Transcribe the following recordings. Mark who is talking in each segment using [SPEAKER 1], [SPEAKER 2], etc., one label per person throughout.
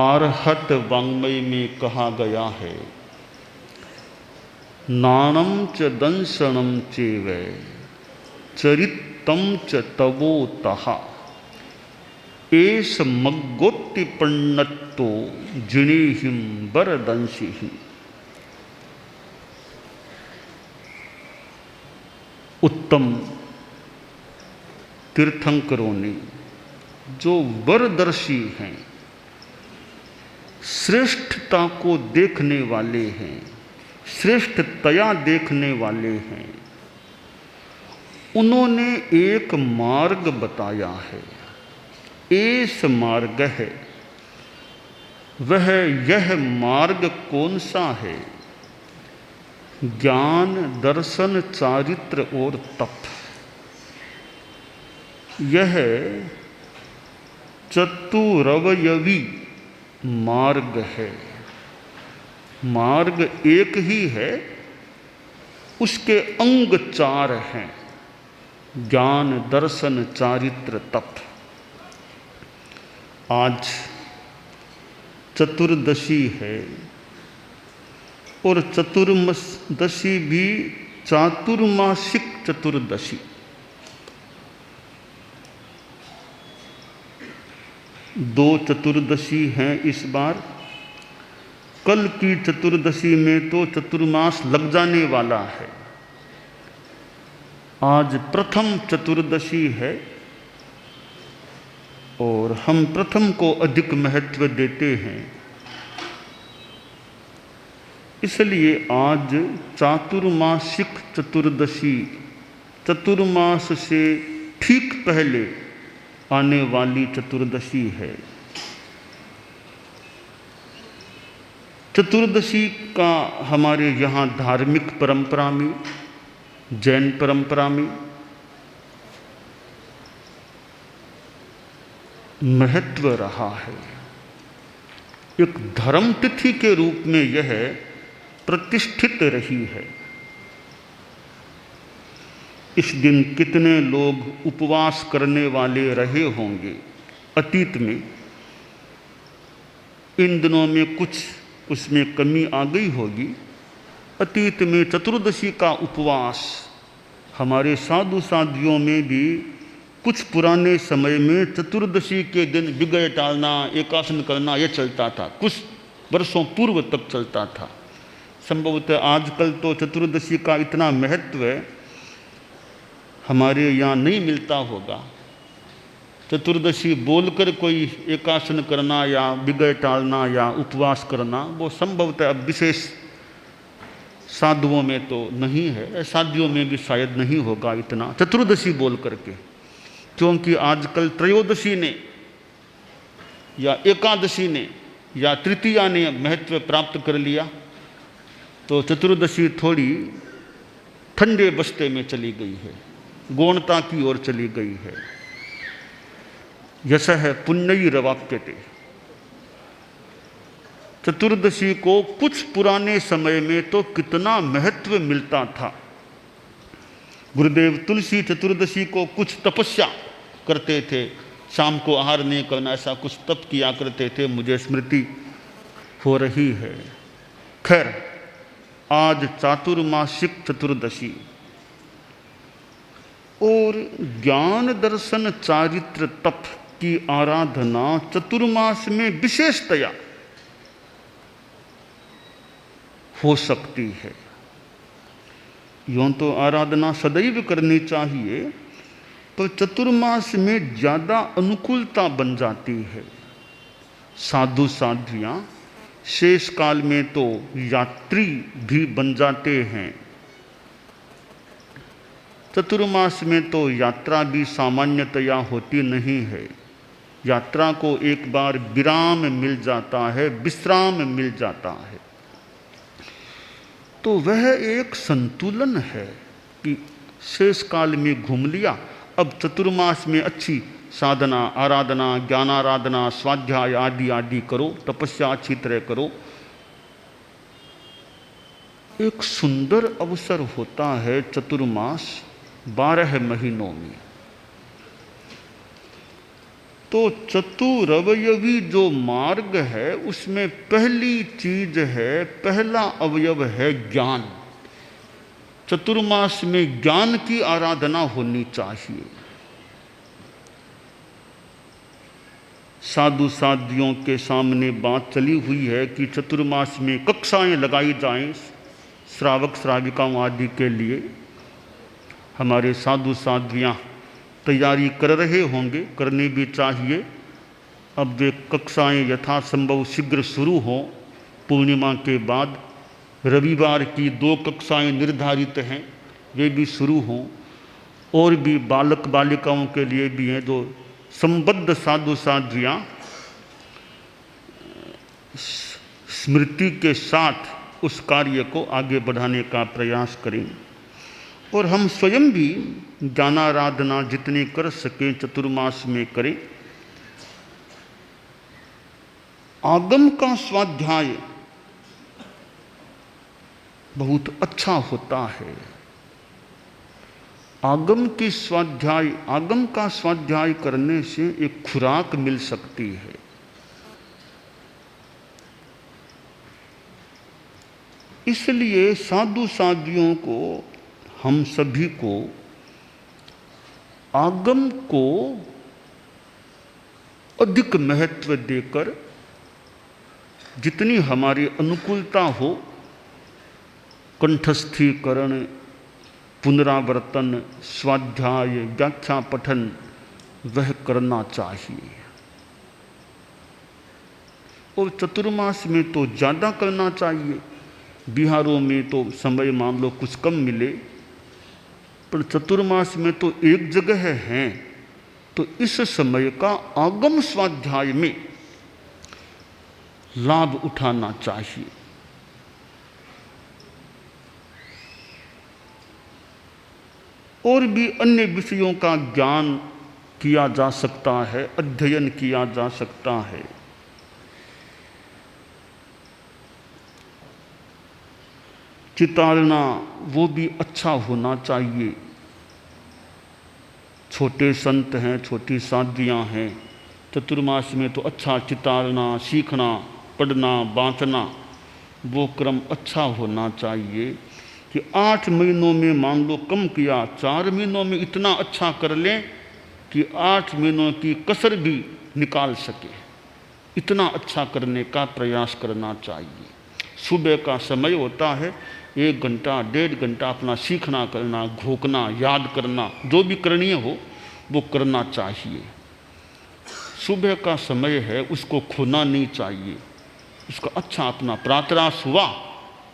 [SPEAKER 1] आर्हत वाङ्मय में कहा गया है, नाणम च दंशनम चेव चरितम च तवोतः एष मग्गोत्तिपन्नत्तो जिनेहिं वरदंशिः। उत्तम तीर्थंकरों ने जो वरदर्शी हैं, श्रेष्ठता को देखने वाले हैं, श्रेष्ठतया देखने वाले हैं, उन्होंने एक मार्ग बताया है। एस मार्ग है, वह यह मार्ग कौन सा है? ज्ञान, दर्शन, चारित्र और तप। यह चतुरवयवी मार्ग है। मार्ग एक ही है, उसके अंग 4 हैं, ज्ञान, दर्शन, चारित्र, तप। आज चतुर्दशी है और चतुर्दशी भी चातुर्मासिक चतुर्दशी। दो चतुर्दशी हैं इस बार। कल की चतुर्दशी में तो चतुर्मास लग जाने वाला है। आज प्रथम चतुर्दशी है और हम प्रथम को अधिक महत्व देते हैं, इसलिए आज चातुर्मासिक चतुर्दशी, चतुर्मास से ठीक पहले आने वाली चतुर्दशी है। चतुर्दशी का हमारे यहाँ धार्मिक परंपरा में, जैन परंपरा में महत्व रहा है। एक धर्म तिथि के रूप में यह प्रतिष्ठित रही है। इस दिन कितने लोग उपवास करने वाले रहे होंगे अतीत में। इन दिनों में कुछ उसमें कमी आ गई होगी। अतीत में चतुर्दशी का उपवास हमारे साधु साधियों में भी कुछ पुराने समय में चतुर्दशी के दिन बिगड़ टालना, एकासन करना, यह चलता था। कुछ वर्षों पूर्व तक चलता था। संभवतः आजकल तो चतुर्दशी का इतना महत्व हमारे यहाँ नहीं मिलता होगा। चतुर्दशी बोलकर कोई एकासन करना या बिगड़ टालना या उपवास करना, वो संभवतः अब विशेष साधुओं में तो नहीं है, साधियों में भी शायद नहीं होगा इतना चतुर्दशी बोल करके। क्योंकि आजकल त्रयोदशी ने या एकादशी ने या तृतीया ने महत्व प्राप्त कर लिया, तो चतुर्दशी थोड़ी ठंडे बस्ते में चली गई है, गौणता की ओर चली गई है। यशः पुण्यैरवाप्यते। चतुर्दशी को कुछ पुराने समय में तो कितना महत्व मिलता था। गुरुदेव तुलसी चतुर्दशी को कुछ तपस्या करते थे, शाम को आहार नहीं करना, ऐसा कुछ तप किया करते थे, मुझे स्मृति हो रही है। खैर, आज चातुर्मासिक चतुर्दशी और ज्ञान, दर्शन, चारित्र, तप की आराधना चतुर्मास में विशेषतया हो सकती है। यूँ तो आराधना सदैव करनी चाहिए, तो चतुर्मास में ज़्यादा अनुकूलता बन जाती है। साधु साध्वियाँ शेष काल में तो यात्री भी बन जाते हैं। चतुर्मास में तो यात्रा भी सामान्यतया होती नहीं है। यात्रा को एक बार विराम मिल जाता है, विश्राम मिल जाता है। तो वह एक संतुलन है कि शेष काल में घूम लिया, अब चतुर्मास में अच्छी साधना, आराधना, ज्ञानाराधना, स्वाध्याय आदि आदि करो, तपस्या अच्छी तरह करो। एक सुंदर अवसर होता है चतुर्मास 12 महीनों में। तो चतुरवयवी जो मार्ग है उसमें पहली चीज है, पहला अवयव है ज्ञान। चतुर्मास में ज्ञान की आराधना होनी चाहिए। साधु साध्वियों के सामने बात चली हुई है कि चतुर्मास में कक्षाएं लगाई जाएं श्रावक श्राविकाओं आदि के लिए। हमारे साधु साध्वियाँ तैयारी कर रहे होंगे, करनी भी चाहिए। अब वे कक्षाएं यथासंभव शीघ्र शुरू हों। पूर्णिमा के बाद रविवार की 2 कक्षाएं निर्धारित हैं, वे भी शुरू हों। और भी बालक बालिकाओं के लिए भी हैं जो संबद्ध साधु साध्वियाँ स्मृति के साथ उस कार्य को आगे बढ़ाने का प्रयास करें। और हम स्वयं भी ज्ञानाराधना जितनी कर सकें चतुर्मास में करें। आगम का स्वाध्याय बहुत अच्छा होता है। आगम का स्वाध्याय करने से एक खुराक मिल सकती है। इसलिए साधु साध्वियों को, हम सभी को आगम को अधिक महत्व देकर जितनी हमारी अनुकूलता हो, कंठस्थीकरण, पुनरावर्तन, स्वाध्याय, व्याख्या पठन, वह करना चाहिए। और चतुर्मास में तो ज़्यादा करना चाहिए। बिहारों में तो समय मान लो कुछ कम मिले, पर चतुर्मास में तो एक जगह है, तो इस समय का आगम स्वाध्याय में लाभ उठाना चाहिए। और भी अन्य विषयों का ज्ञान किया जा सकता है, अध्ययन किया जा सकता है। चितालना वो भी अच्छा होना चाहिए। छोटे संत हैं, छोटी साध्वियाँ हैं, चतुर्मास में तो अच्छा चितालना, सीखना, पढ़ना, बांटना, वो क्रम अच्छा होना चाहिए कि 8 महीनों में मान लो कम किया, 4 महीनों में इतना अच्छा कर लें कि 8 महीनों की कसर भी निकाल सके। इतना अच्छा करने का प्रयास करना चाहिए। सुबह का समय होता है, 1 घंटा 1.5 घंटा अपना सीखना करना, घोकना, याद करना, जो भी करणीय हो वो करना चाहिए। सुबह का समय है, उसको खोना नहीं चाहिए। उसका अच्छा अपना प्रातराश हुआ,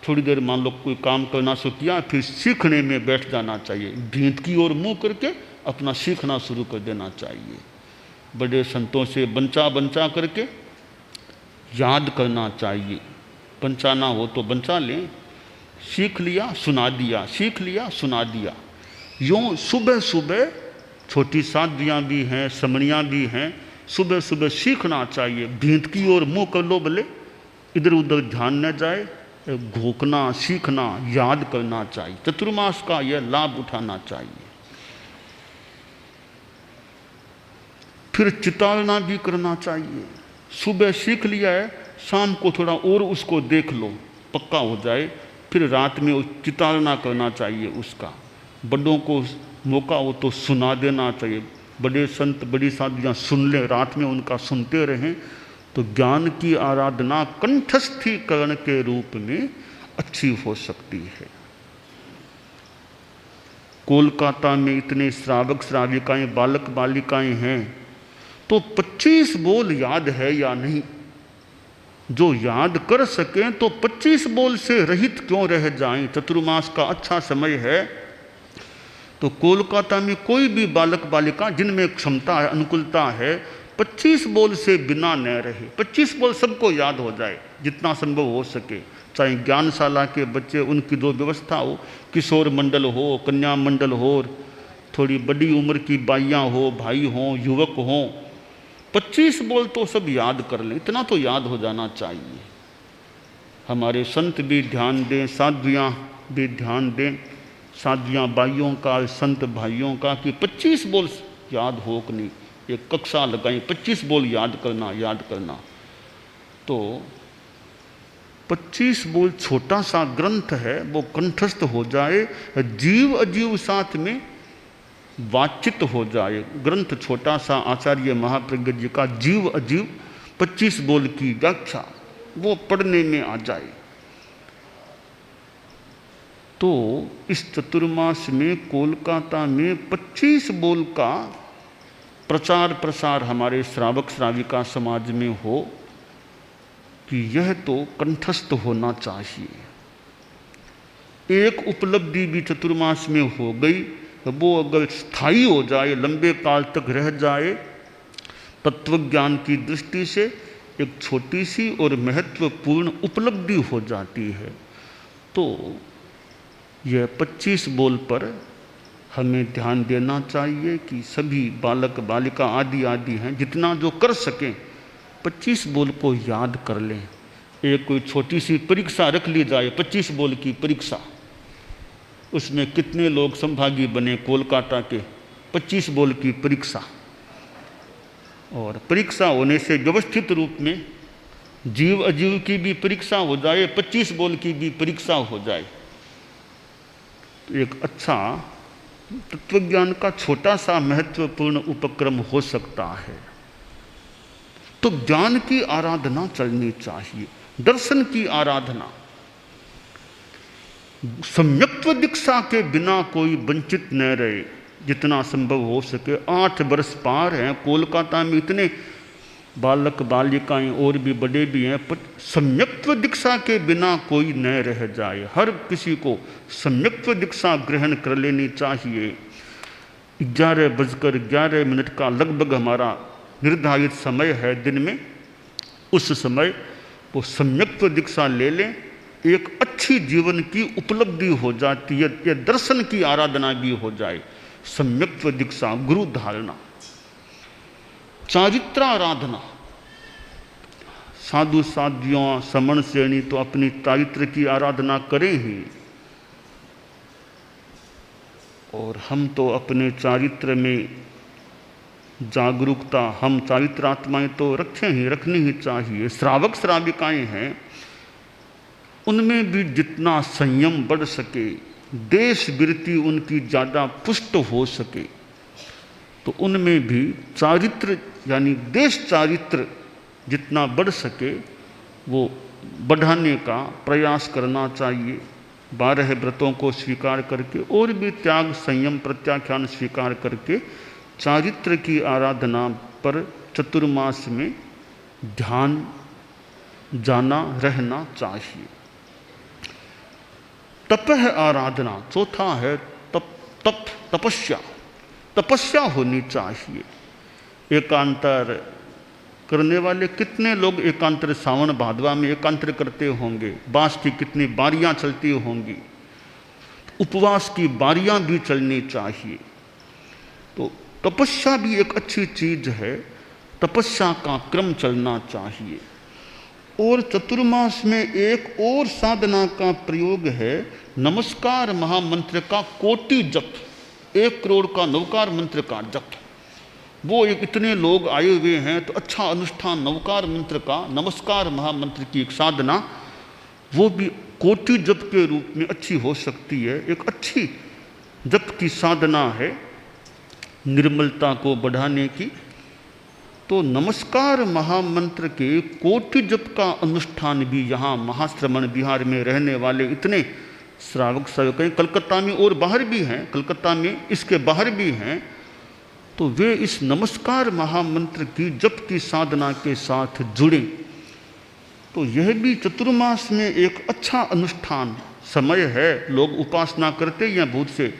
[SPEAKER 1] थोड़ी देर मान लो कोई काम करना शुरू किया, फिर सीखने में बैठ जाना चाहिए। भींत की ओर मुँह करके अपना सीखना शुरू कर देना चाहिए। बड़े संतों से बंचा करके याद करना चाहिए। बंचाना हो तो बंचा लें, सीख लिया सुना दिया, सीख लिया सुना दिया। यूँ सुबह सुबह छोटी साध्वियाँ भी हैं, समणियाँ भी हैं, सुबह सुबह सीखना चाहिए। भींत की ओर मुँह कर लो, भले इधर उधर ध्यान न जाए, घोकना, सीखना, याद करना चाहिए। चतुर्मास का यह लाभ उठाना चाहिए। फिर चितालना भी करना चाहिए। सुबह सीख लिया है, शाम को थोड़ा और उसको देख लो, पक्का हो जाए, फिर रात में चितालना करना चाहिए उसका। बड़ों को मौका हो तो सुना देना चाहिए। बड़े संत बड़ी साधुयाँ सुन लें, रात में उनका सुनते रहें, तो ज्ञान की आराधना कंठस्थीकरण के रूप में अच्छी हो सकती है। कोलकाता में इतने श्रावक श्राविकाएं, बालक बालिकाएं हैं, तो 25 बोल याद है या नहीं? जो याद कर सकें तो 25 बोल से रहित क्यों रह जाएं? चतुर्मास का अच्छा समय है, तो कोलकाता में कोई भी बालक बालिका जिनमें क्षमता है, अनुकूलता है, 25 बोल से बिना न रहे। 25 बोल सबको याद हो जाए जितना संभव हो सके। चाहे ज्ञानशाला के बच्चे, उनकी जो व्यवस्था हो, किशोर मंडल हो, कन्या मंडल हो, थोड़ी बड़ी उम्र की बाइयाँ हो, भाई हों, युवक हों, 25 बोल तो सब याद कर लें, इतना तो याद हो जाना चाहिए। हमारे संत भी ध्यान दें, साध्वियाँ भी ध्यान दें, साध्वियाँ बाइयों का, संत भाइयों का, कि 25 बोल याद हो कि नहीं। एक कक्षा लगाई, 25 बोल याद करना याद करना। तो 25 बोल छोटा सा ग्रंथ है, वो कंठस्थ हो जाए, जीव अजीव साथ में वाचित हो जाए। ग्रंथ छोटा सा आचार्य महाप्रज्ञ जी का जीव अजीव 25 बोल की व्याख्या वो पढ़ने में आ जाए। तो इस चतुर्मास में कोलकाता में 25 बोल का प्रचार प्रसार हमारे श्रावक श्राविका समाज में हो कि यह तो कंठस्थ होना चाहिए। एक उपलब्धि भी चतुर्मास में हो गई, वो अगर स्थायी हो जाए, लंबे काल तक रह जाए, तत्वज्ञान की दृष्टि से एक छोटी सी और महत्वपूर्ण उपलब्धि हो जाती है। तो यह 25 बोल पर हमें ध्यान देना चाहिए कि सभी बालक बालिका आदि आदि हैं, जितना जो कर सकें 25 बोल को याद कर लें। एक कोई छोटी सी परीक्षा रख ली जाए, 25 बोल की परीक्षा, उसमें कितने लोग संभागी बने कोलकाता के, 25 बोल की परीक्षा। और परीक्षा होने से व्यवस्थित रूप में जीव अजीव की भी परीक्षा हो जाए, 25 बोल की भी परीक्षा हो जाए, तो एक अच्छा तत्वज्ञान का छोटा सा महत्वपूर्ण उपक्रम हो सकता है। तो ज्ञान की आराधना चलनी चाहिए, दर्शन की आराधना। सम्यक्त्व दीक्षा के बिना कोई वंचित न रहे, जितना संभव हो सके। 8 वर्ष पार हैं, कोलकाता में इतने बालक बालिकाएं और भी बड़े भी हैं, पर सम्यक्त्व दीक्षा के बिना कोई न रह जाए। हर किसी को सम्यक्त्व दीक्षा ग्रहण कर लेनी चाहिए। 11:11 का लगभग हमारा निर्धारित समय है दिन में, उस समय वो सम्यक्त्व दीक्षा ले लें, एक अच्छी जीवन की उपलब्धि हो जाती है। ये दर्शन की आराधना भी हो जाए। सम्यक्त्व दीक्षा, गुरु धारणा, चारित्र आराधना। साधु साध्वियों समण श्रेणी तो अपनी चारित्र की आराधना करें ही, और हम तो अपने चारित्र में जागरूकता, हम चारित्रात्माएं तो रखें ही, रखनी ही चाहिए। श्रावक श्राविकाएं हैं, उनमें भी जितना संयम बढ़ सके, देश वृत्ति उनकी ज़्यादा पुष्ट हो सके, तो उनमें भी चारित्र यानी देश चारित्र जितना बढ़ सके वो बढ़ाने का प्रयास करना चाहिए। 12 व्रतों को स्वीकार करके और भी त्याग संयम प्रत्याख्यान स्वीकार करके चारित्र की आराधना पर चतुर्मास में ध्यान जाना रहना चाहिए। तपह आराधना, चौथा है तपस्या। तपस्या होनी चाहिए। एकांतर करने वाले कितने लोग एकांतर सावन भादवा में एकांतर करते होंगे, बांस की कितनी बारियां चलती होंगी, उपवास की बारियां भी चलनी चाहिए। तो तपस्या भी एक अच्छी चीज है, तपस्या का क्रम चलना चाहिए। और चतुर्मास में एक और साधना का प्रयोग है, नमस्कार महामंत्र का कोटि जप, 1 करोड़ का नवकार मंत्र का जप। वो एक इतने लोग आए हुए हैं, तो अच्छा अनुष्ठान नवकार मंत्र का, नमस्कार महामंत्र की एक साधना, वो भी कोटि जप के रूप में अच्छी हो सकती है। एक अच्छी जप की साधना है निर्मलता को बढ़ाने की। तो नमस्कार महामंत्र के कोटि जप का अनुष्ठान भी यहाँ महाश्रमण बिहार में रहने वाले इतने श्रावक श्राविकाएं, कलकत्ता में और बाहर भी हैं, कलकत्ता में इसके बाहर भी हैं, तो वे इस नमस्कार महामंत्र की जप की साधना के साथ जुड़ें। तो यह भी चतुर्मास में एक अच्छा अनुष्ठान समय है। लोग उपासना करते हैं बहुत से,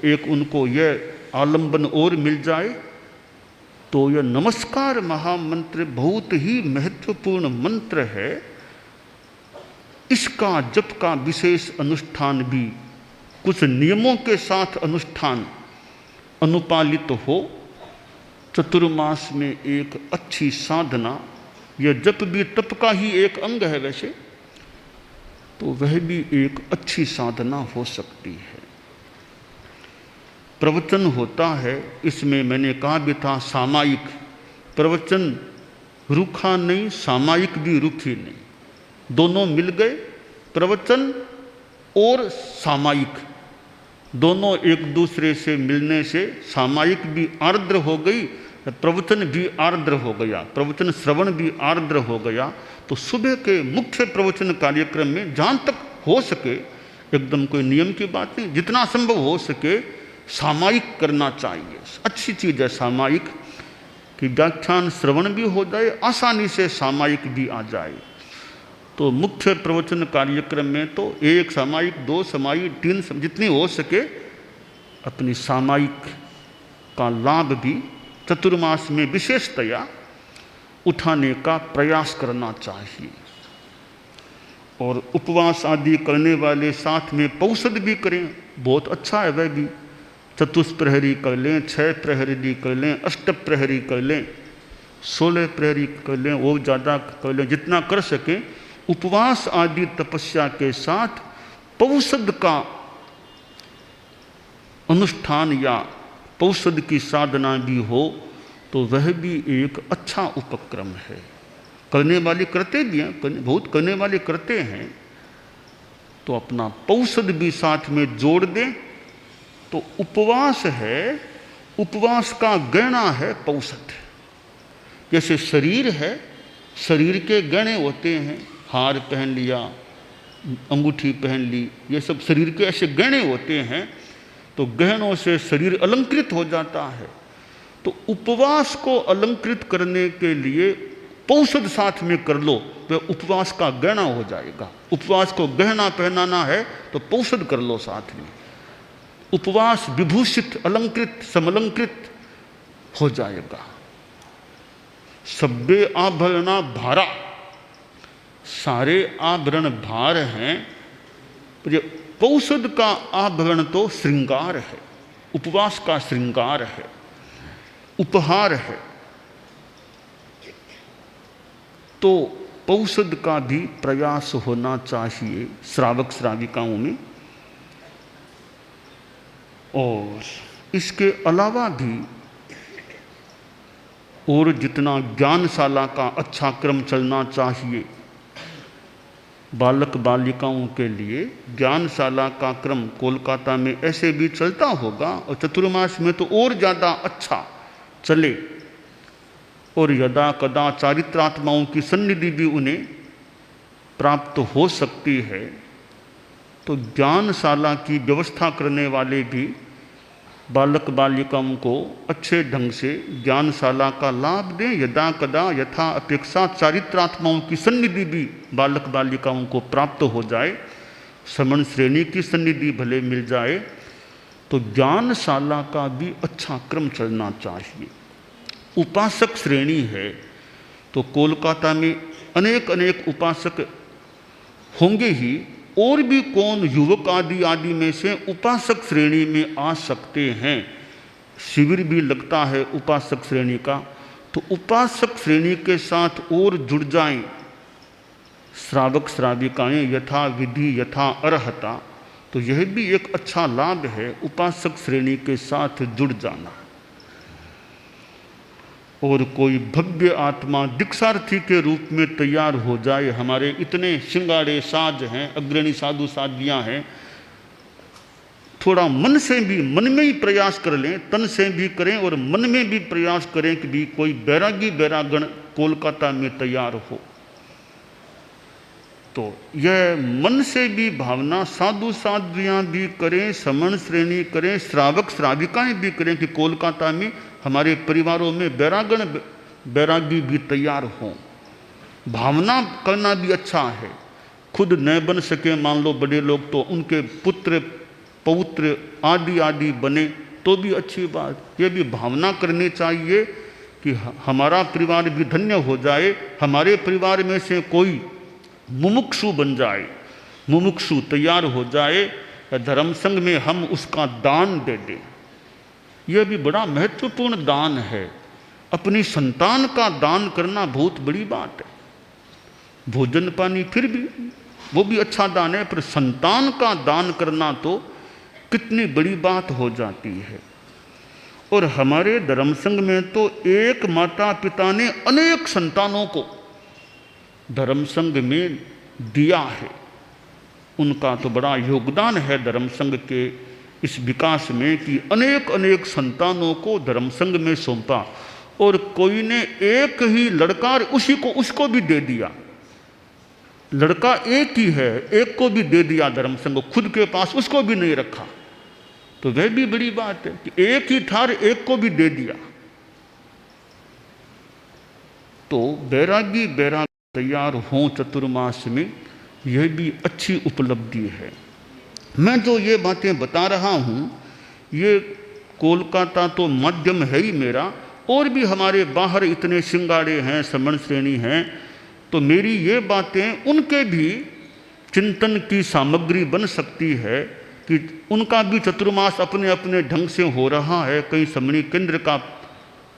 [SPEAKER 1] एक उनको यह आलंबन और मिल जाए, तो यह नमस्कार महामंत्र बहुत ही महत्वपूर्ण मंत्र है। इसका जप का विशेष अनुष्ठान भी कुछ नियमों के साथ अनुष्ठान अनुपालित हो। चतुर्मास में एक अच्छी साधना, यह जप भी तप का ही एक अंग है वैसे, तो वह भी एक अच्छी साधना हो सकती है। प्रवचन होता है, इसमें मैंने कहा भी था सामायिक प्रवचन, रूखा नहीं, सामायिक भी रूखी नहीं, दोनों मिल गए। प्रवचन और सामायिक दोनों एक दूसरे से मिलने से सामायिक भी आर्द्र हो गई, प्रवचन भी आर्द्र हो गया, प्रवचन श्रवण भी आर्द्र हो गया। तो सुबह के मुख्य प्रवचन कार्यक्रम में जहाँ तक हो सके, एकदम कोई नियम की बात नहीं, जितना संभव हो सके सामायिक करना चाहिए। अच्छी चीज़ है सामायिक कि व्याख्यान श्रवण भी हो जाए, आसानी से सामायिक भी आ जाए। तो मुख्य प्रवचन कार्यक्रम में तो एक सामायिक, दो सामायिक, तीन जितनी हो सके अपनी सामायिक का लाभ भी चतुर्मास में विशेषतया उठाने का प्रयास करना चाहिए। और उपवास आदि करने वाले साथ में पौषध भी करें, बहुत अच्छा है वह भी। चतुष्प्रहरी कर लें, 6 प्रहरी कर लें, 8 प्रहरी कर लें, 16 प्रहरी कर लें, वो ज़्यादा कर लें, जितना कर सकें। उपवास आदि तपस्या के साथ पौषध का अनुष्ठान या पौषध की साधना भी हो तो वह भी एक अच्छा उपक्रम है। करने वाले करते भी हैं, बहुत करने वाले करते हैं, तो अपना पौषध भी साथ में जोड़ दें। तो उपवास है, उपवास का गहना है पौषध। जैसे शरीर है, शरीर के गहने होते हैं, हार पहन लिया, अंगूठी पहन ली, ये सब शरीर के ऐसे गहने होते हैं। तो गहनों से शरीर अलंकृत हो जाता है। तो उपवास को अलंकृत करने के लिए पौषध साथ में कर लो, वह उपवास का गहना हो जाएगा। उपवास को गहना पहनाना है तो पौषध कर लो साथ में, उपवास विभूषित, अलंकृत, समलंकृत हो जाएगा। सब्बे आभरणा भारा, सारे आभरण भार हैं, ये पौषध का आभरण तो श्रृंगार है, उपवास का श्रृंगार है, उपहार है। तो पौषध का भी प्रयास होना चाहिए श्रावक श्राविकाओं में। और इसके अलावा भी और जितना ज्ञानशाला का अच्छा क्रम चलना चाहिए, बालक बालिकाओं के लिए ज्ञानशाला का क्रम कोलकाता में ऐसे भी चलता होगा, और चतुर्मास में तो और ज़्यादा अच्छा चले। और यदा कदा चारित्रात्माओं की सन्निधि भी उन्हें प्राप्त हो सकती है, तो ज्ञानशाला की व्यवस्था करने वाले भी बालक बालिकाओं को अच्छे ढंग से ज्ञानशाला का लाभ दें। यदा कदा यथा अपेक्षा चारित्रात्माओं की सन्निधि भी बालक बालिकाओं को प्राप्त हो जाए, श्रवण श्रेणी की सन्निधि भले मिल जाए, तो ज्ञानशाला का भी अच्छा क्रम चलना चाहिए। उपासक श्रेणी है तो कोलकाता में अनेक अनेक उपासक होंगे ही, और भी कौन युवक आदि में से उपासक श्रेणी में आ सकते हैं। शिविर भी लगता है उपासक श्रेणी का, तो उपासक श्रेणी के साथ और जुड़ जाएं श्रावक श्राविकाएं यथा विधि यथा अर्हता। तो यह भी एक अच्छा लाभ है उपासक श्रेणी के साथ जुड़ जाना। और कोई भव्य आत्मा दीक्षार्थी के रूप में तैयार हो जाए। हमारे इतने श्रृंगारे साज हैं, अग्रणी साधु साध्वियाँ हैं, थोड़ा मन से भी, मन में ही प्रयास कर लें, तन से भी करें और मन में भी प्रयास करें कि भी कोई बैरागी बैरागण कोलकाता में तैयार हो। तो यह मन से भी भावना साधु साध्वियाँ भी करें, समण श्रेणी करें, श्रावक श्राविकाएँ भी करें कि कोलकाता में हमारे परिवारों में बैरागण बैरागी भी तैयार हों। भावना करना भी अच्छा है। खुद न बन सके मान लो बड़े लोग, तो उनके पुत्र पौत्र आदि बने तो भी अच्छी बात। ये भी भावना करनी चाहिए कि हमारा परिवार भी धन्य हो जाए, हमारे परिवार में से कोई मुमुक्षु बन जाए, मुमुक्षु तैयार हो जाए, धर्म संघ में हम उसका दान दे दें। यह भी बड़ा महत्वपूर्ण दान है। अपनी संतान का दान करना बहुत बड़ी बात है। भोजन पानी फिर भी वो भी अच्छा दान है, पर संतान का दान करना तो कितनी बड़ी बात हो जाती है। और हमारे धर्म संघ में तो एक माता पिता ने अनेक संतानों को धर्म संघ में दिया है। उनका तो बड़ा योगदान है धर्म संघ के इस विकास में कि अनेक अनेक संतानों को धर्म संघ में सौंपा, और कोई ने एक ही लड़का उसको भी दे दिया। लड़का एक ही है, एक को भी दे दिया धर्म संघ, खुद के पास उसको भी नहीं रखा। तो वह भी बड़ी बात है कि एक ही ठार एक को भी दे दिया। तो बैरागी तैयार हों चतुर्मास में, यह भी अच्छी उपलब्धि है। मैं जो ये बातें बता रहा हूँ, ये कोलकाता तो माध्यम है ही मेरा, और भी हमारे बाहर इतने सिंगाड़े हैं, समण श्रेणी हैं, तो मेरी ये बातें उनके भी चिंतन की सामग्री बन सकती है कि उनका भी चतुर्मास अपने अपने ढंग से हो रहा है। कहीं समणी केंद्र का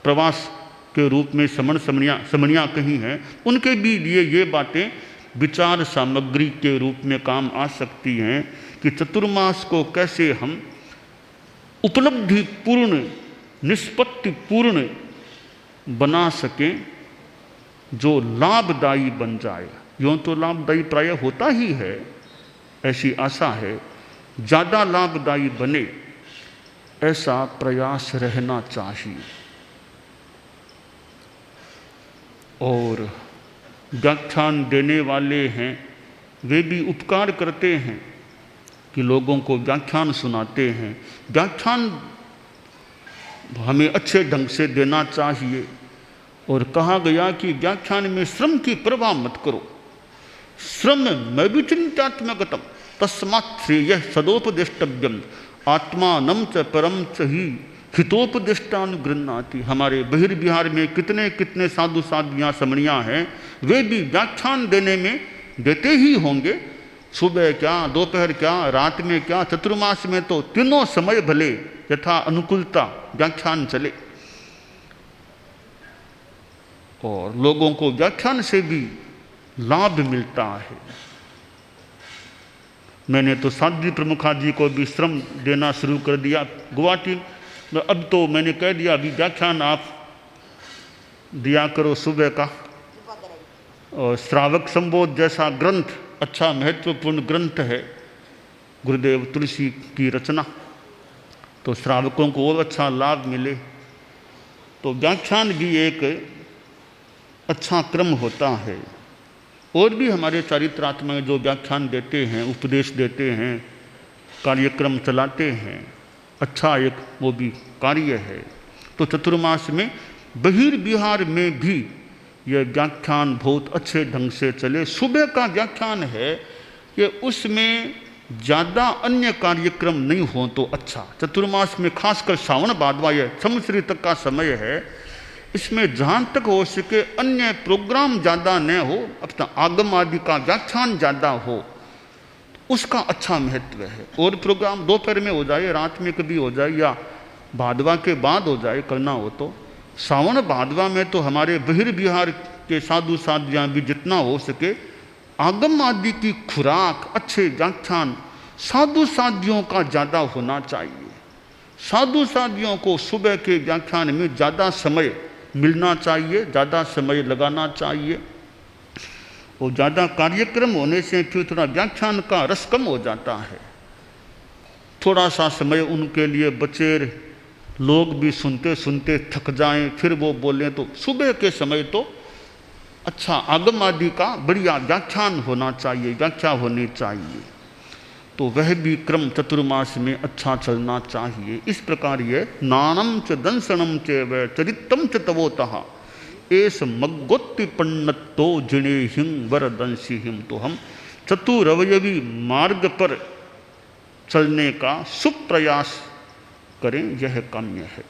[SPEAKER 1] प्रवास के रूप में समणियाँ कहीं हैं, उनके भी लिए ये बातें विचार सामग्री के रूप में काम आ सकती हैं कि चतुर्मास को कैसे हम उपलब्धि पूर्ण, निष्पत्ति पूर्ण बना सकें, जो लाभदायी बन जाए। यूँ तो लाभदायी प्राय होता ही है, ऐसी आशा है, ज़्यादा लाभदायी बने ऐसा प्रयास रहना चाहिए। और व्याख्यान देने वाले हैं वे भी उपकार करते हैं कि लोगों को व्याख्यान सुनाते हैं। व्याख्यान हमें अच्छे ढंग से देना चाहिए, और कहा गया कि व्याख्यान में श्रम की परवाह मत करो। श्रम में विचिंत्यात्मकतम तस्मात् श्रेयः सदोपदेष्टव्यम आत्मानं च परम च ही हितोपदिष्टानुगृह्णाति। हमारे बहिर्विहार में कितने कितने साधु साध्वियाँ समणियाँ हैं, वे भी व्याख्यान देने में देते ही होंगे। सुबह क्या, दोपहर क्या, रात में क्या, चतुर्मास में तो तीनों समय भले यथा अनुकूलता व्याख्यान चले, और लोगों को व्याख्यान से भी लाभ मिलता है। मैंने तो साध्वी प्रमुखा जी को भी श्रम देना शुरू कर दिया गुवाहाटी में। अब तो मैंने कह दिया अभी व्याख्यान आप दिया करो सुबह का, और श्रावक संबोध जैसा ग्रंथ अच्छा महत्वपूर्ण ग्रंथ है, गुरुदेव तुलसी की रचना, तो श्रावकों को और अच्छा लाभ मिले। तो व्याख्यान भी एक अच्छा क्रम होता है। और भी हमारे चारित्रात्मा जो व्याख्यान देते हैं, उपदेश देते हैं, कार्यक्रम चलाते हैं, अच्छा एक वो भी कार्य है। तो चतुर्मास में बहिर्विहार में भी यह व्याख्यान बहुत अच्छे ढंग से चले। सुबह का व्याख्यान है कि उसमें ज़्यादा अन्य कार्यक्रम नहीं हो तो अच्छा। चतुर्मास में खासकर श्रावण भादवा यह संवत्सरी तक का समय है, इसमें जहाँ तक हो सके अन्य प्रोग्राम ज़्यादा न हो, अपना आगम आदि का व्याख्यान ज़्यादा हो, उसका अच्छा महत्व है। और प्रोग्राम दोपहर में हो जाए, रात में कभी हो जाए, या भादवा के बाद हो जाए, करना हो तो। श्रावण भादवा में तो हमारे बहिर्विहार के साधु साध्वियाँ भी जितना हो सके आगम आदि की खुराक, अच्छे व्याख्यान साधु साध्वियों का ज़्यादा होना चाहिए। साधु साध्वियों को सुबह के व्याख्यान में ज़्यादा समय मिलना चाहिए, ज़्यादा समय लगाना चाहिए। और ज़्यादा कार्यक्रम होने से फिर थोड़ा व्याख्यान का रस कम हो जाता है। थोड़ा सा समय उनके लिए बचे, लोग भी सुनते सुनते थक जाएं, फिर वो बोलें, तो सुबह के समय तो अच्छा आगम आदि का बढ़िया व्याख्यान होना चाहिए, व्याख्या होनी चाहिए। तो वह भी क्रम चतुर्मास में अच्छा चलना चाहिए। इस प्रकार ये नानम च दंसनम च व चरितम च तवोतः एस मग्गोत्ति पन्नतो जिणे हिं वरदंसी हिम। तो हम चतुरवयवी मार्ग पर चलने का सुप्रयास करें, यह काम्य है।